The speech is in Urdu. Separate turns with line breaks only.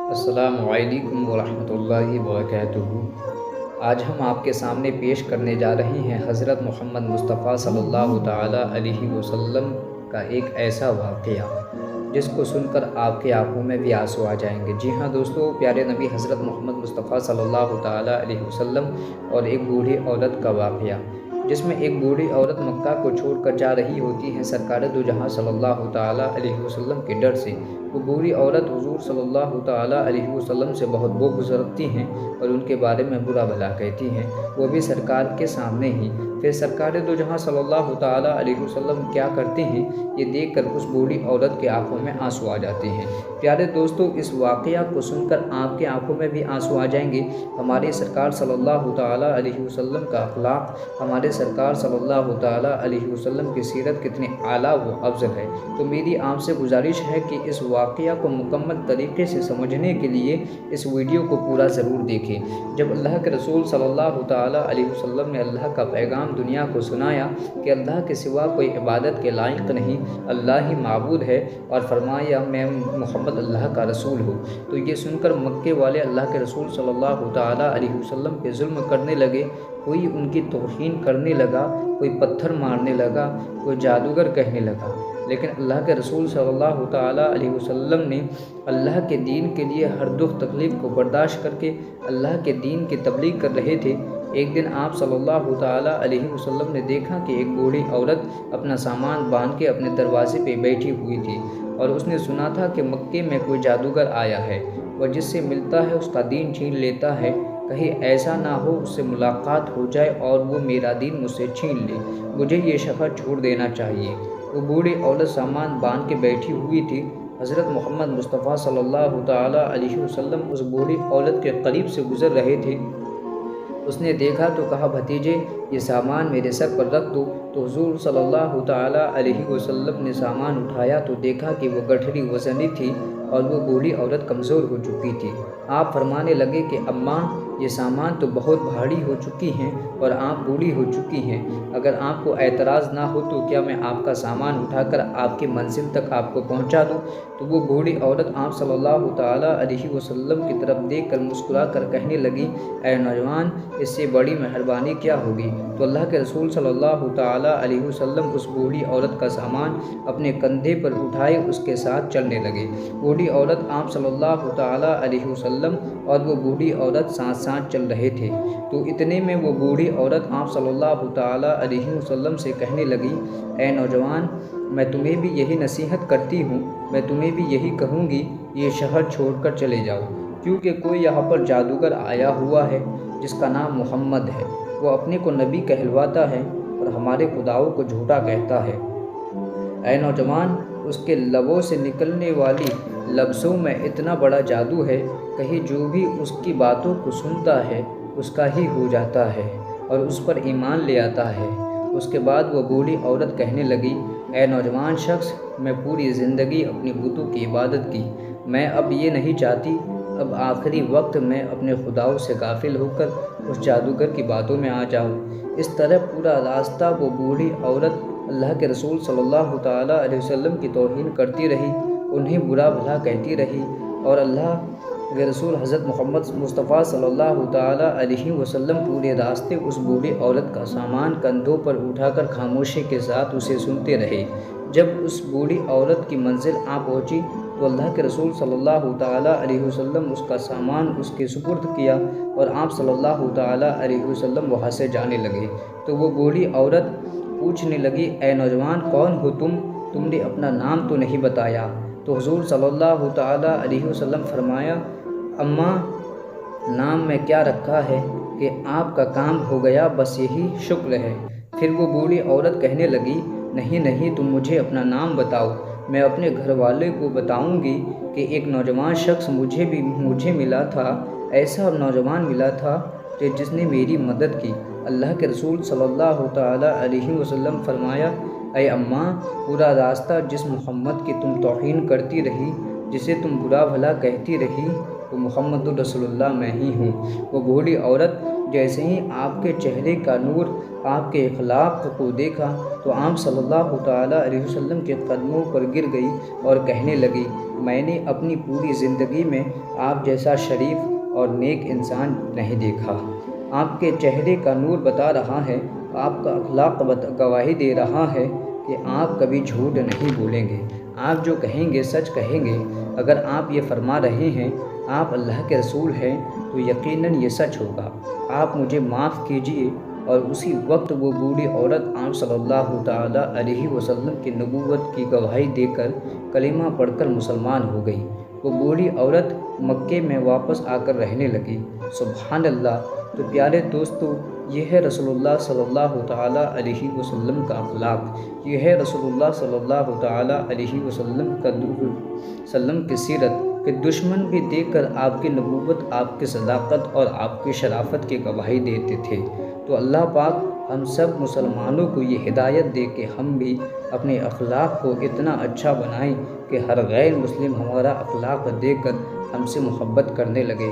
السلام علیکم ورحمۃ اللہ وبرکاتہ۔ آج ہم آپ کے سامنے پیش کرنے جا رہے ہیں حضرت محمد مصطفیٰ صلی اللہ تعالیٰ علیہ وسلم کا ایک ایسا واقعہ جس کو سن کر آپ کے آنکھوں میں بھی آنسو آ جائیں گے۔ جی ہاں دوستو، پیارے نبی حضرت محمد مصطفیٰ صلی اللہ تعالیٰ علیہ وسلم اور ایک بوڑھی عورت کا واقعہ، جس میں ایک بوڑھی عورت مکہ کو چھوڑ کر جا رہی ہوتی ہے سرکار دو جہاں صلی اللہ تعالیٰ علیہ وسلم کے ڈر سے۔ وہ بوڑھی عورت حضور صلی اللہ تعالیٰ علیہ وسلم سے بہت بغض رکھتی ہیں اور ان کے بارے میں برا بھلا کہتی ہیں، وہ بھی سرکار کے سامنے ہی۔ پھر سرکار دو جہاں صلی اللہ تعالیٰ علیہ وسلم کیا کرتے ہیں، یہ دیکھ کر اس بوڑھی عورت کے آنکھوں میں آنسو آ جاتے ہیں۔ پیارے دوستو، اس واقعہ کو سن کر آپ کے آنکھوں میں بھی آنسو آ جائیں گے۔ ہمارے سرکار صلی اللہ تعالیٰ علیہ وسلم کا اخلاق، ہمارے سرکار صلی اللہ تعالیٰ علیہ وسلم کی سیرت کتنی اعلیٰ و افضل ہے۔ تو میری آپ سے گزارش ہے کہ اس واقعہ کو مکمل طریقے سے سمجھنے کے لیے اس ویڈیو کو پورا ضرور دیکھیں۔ جب اللہ کے رسول صلی اللہ تعالیٰ علیہ وسلم نے اللہ کا پیغام دنیا کو سنایا کہ اللہ کے سوا کوئی عبادت کے لائق نہیں، اللہ ہی معبود ہے، اور فرمایا میں محمد اللہ کا رسول ہوں، تو یہ سن کر مکے والے اللہ کے رسول صلی اللہ تعالیٰ علیہ وسلم پہ ظلم کرنے لگے۔ کوئی ان کی توہین کرنے لگا، کوئی پتھر مارنے لگا، کوئی جادوگر کہنے لگا، لیکن اللہ کے رسول صلی اللہ تعالیٰ علیہ وسلم نے اللہ کے دین کے لیے ہر دکھ تکلیف کو برداشت کر کے اللہ کے دین کی تبلیغ کر رہے تھے۔ ایک دن آپ صلی اللہ تعالیٰ علیہ وسلم نے دیکھا کہ ایک بوڑھی عورت اپنا سامان باندھ کے اپنے دروازے پہ بیٹھی ہوئی تھی، اور اس نے سنا تھا کہ مکے میں کوئی جادوگر آیا ہے، وہ جس سے ملتا ہے اس کا دین چھین لیتا ہے، کہیں ایسا نہ ہو اس سے ملاقات ہو جائے اور وہ میرا دین مجھ سے چھین لے، مجھے یہ شہر چھوڑ دینا چاہیے۔ وہ بوڑھی عورت سامان باندھ کے بیٹھی ہوئی تھی۔ حضرت محمد مصطفیٰ صلی اللہ تعالیٰ علیہ وسلم اس بوڑھی عورت کے قریب سے گزر رہے تھے۔ اس نے دیکھا تو کہا، بھتیجے یہ سامان میرے سر پر رکھ دو۔ تو حضور صلی اللہ تعالیٰ علیہ وسلم نے سامان اٹھایا تو دیکھا کہ وہ گٹھڑی وزنی تھی اور وہ بوڑھی عورت کمزور ہو چکی تھی۔ آپ فرمانے لگے کہ اماں، یہ سامان تو بہت بھاری ہو چکی ہیں اور آپ بوڑھی ہو چکی ہیں، اگر آپ کو اعتراض نہ ہو تو کیا میں آپ کا سامان اٹھا کر آپ کی منزل تک آپ کو پہنچا دوں؟ تو وہ بوڑھی عورت آپ صلی اللہ تعالیٰ علیہ وسلم کی طرف دیکھ کر مسکرا کر کہنے لگی، اے نوجوان، اس سے بڑی مہربانی کیا ہوگی؟ تو اللہ کے رسول صلی اللہ تعالیٰ علیہ وسلم اس بوڑھی عورت کا سامان اپنے کندھے پر اٹھائے اس کے ساتھ چلنے لگے۔ بوڑھی عورت آپ صلی اللہ تعالیٰ علیہ وسلم اور وہ بوڑھی عورت ساتھ ساتھ چل رہے تھے۔ تو اتنے میں وہ بوڑھی عورت آپ صلی اللہ تعالیٰ علیہ وسلم سے کہنے لگی، اے نوجوان، میں تمہیں بھی یہی نصیحت کرتی ہوں، میں تمہیں بھی یہی کہوں گی، یہ شہر چھوڑ کر چلے جاؤ، کیونکہ کوئی یہاں پر جادوگر آیا ہوا ہے جس کا نام محمد ہے، وہ اپنے کو نبی کہلواتا ہے اور ہمارے خداؤں کو جھوٹا کہتا ہے۔ اے نوجوان، اس کے لبوں سے نکلنے والی لفظوں میں اتنا بڑا جادو ہے، کہیں جو بھی اس کی باتوں کو سنتا ہے اس کا ہی ہو جاتا ہے اور اس پر ایمان لے آتا ہے۔ اس کے بعد وہ بوڑھی عورت کہنے لگی، اے نوجوان شخص، میں پوری زندگی اپنی بتوں کی عبادت کی، میں اب یہ نہیں چاہتی، اب آخری وقت میں اپنے خداؤں سے غافل ہو کر اس جادوگر کی باتوں میں آ جاؤں۔ اس طرح پورا راستہ وہ بوڑھی عورت اللہ کے رسول صلی اللہ تعالیٰ علیہ وسلم کی توہین کرتی رہی، انہیں برا بھلا کہتی رہی، اور اللہ کے رسول حضرت محمد مصطفیٰ صلی اللہ تعالیٰ علیہ وسلم پورے راستے اس بوڑھی عورت کا سامان کندھوں پر اٹھا کر خاموشی کے ساتھ اسے سنتے رہے۔ جب اس بوڑھی عورت کی منزل آ پہنچی تو اللہ کے رسول صلی اللہ تعالیٰ علیہ وسلم اس کا سامان اس کے سپرد کیا اور آپ صلی اللہ تعالیٰ علیہ وسلم وہاں سے جانے لگے۔ تو وہ بوڑھی عورت پوچھنے لگی، اے نوجوان، کون ہو تم نے اپنا نام تو نہیں بتایا؟ تو حضور صلی اللہ تعالیٰ علیہ وسلم فرمایا، اماں، نام میں کیا رکھا ہے کہ آپ کا کام ہو گیا، بس یہی شکر ہے۔ پھر وہ بوڑھی عورت کہنے لگی، نہیں، تم مجھے اپنا نام بتاؤ، میں اپنے گھر والے کو بتاؤں گی کہ ایک نوجوان شخص مجھے ملا تھا، ایسا نوجوان ملا تھا کہ جس نے میری مدد کی۔ اللہ کے رسول صلی اللہ تعالیٰ علیہ وسلم فرمایا، اے اماں، پورا راستہ جس محمد کی تم توہین کرتی رہی، جسے تم برا بھلا کہتی رہی، وہ محمد رسول اللہ میں ہی ہوں۔ وہ بوڑھی عورت جیسے ہی آپ کے چہرے کا نور، آپ کے اخلاق کو دیکھا تو آپ صلی اللہ تعالیٰ علیہ وسلم کے قدموں پر گر گئی اور کہنے لگی، میں نے اپنی پوری زندگی میں آپ جیسا شریف اور نیک انسان نہیں دیکھا۔ آپ کے چہرے کا نور بتا رہا ہے، آپ کا اخلاق گواہی دے رہا ہے کہ آپ کبھی جھوٹ نہیں بولیں گے، آپ جو کہیں گے سچ کہیں گے۔ اگر آپ یہ فرما رہے ہیں آپ اللہ کے رسول ہیں تو یقیناً یہ سچ ہوگا۔ آپ مجھے معاف کیجیے۔ اور اسی وقت وہ بوڑھی عورت آپ صلی اللہ تعالیٰ علیہ وسلم کی نبوت کی گواہی دے کر کلمہ پڑھ کر مسلمان ہو گئی۔ وہ بوڑھی عورت مکے میں واپس آ کر رہنے لگی۔ سبحان اللہ۔ تو پیارے دوستو، یہ ہے رسول اللہ صلی اللہ تعالیٰ علیہ وسلم کا اخلاق، یہ ہے رسول اللہ صلی اللہ تعالیٰ علیہ وسلم کی سیرت کہ دشمن بھی دیکھ کر آپ کی نبوت، آپ کی صداقت اور آپ کی شرافت کی گواہی دیتے تھے۔ تو اللہ پاک ہم سب مسلمانوں کو یہ ہدایت دے کہ ہم بھی اپنے اخلاق کو اتنا اچھا بنائیں کہ ہر غیر مسلم ہمارا اخلاق دیکھ کر ہم سے محبت کرنے لگے۔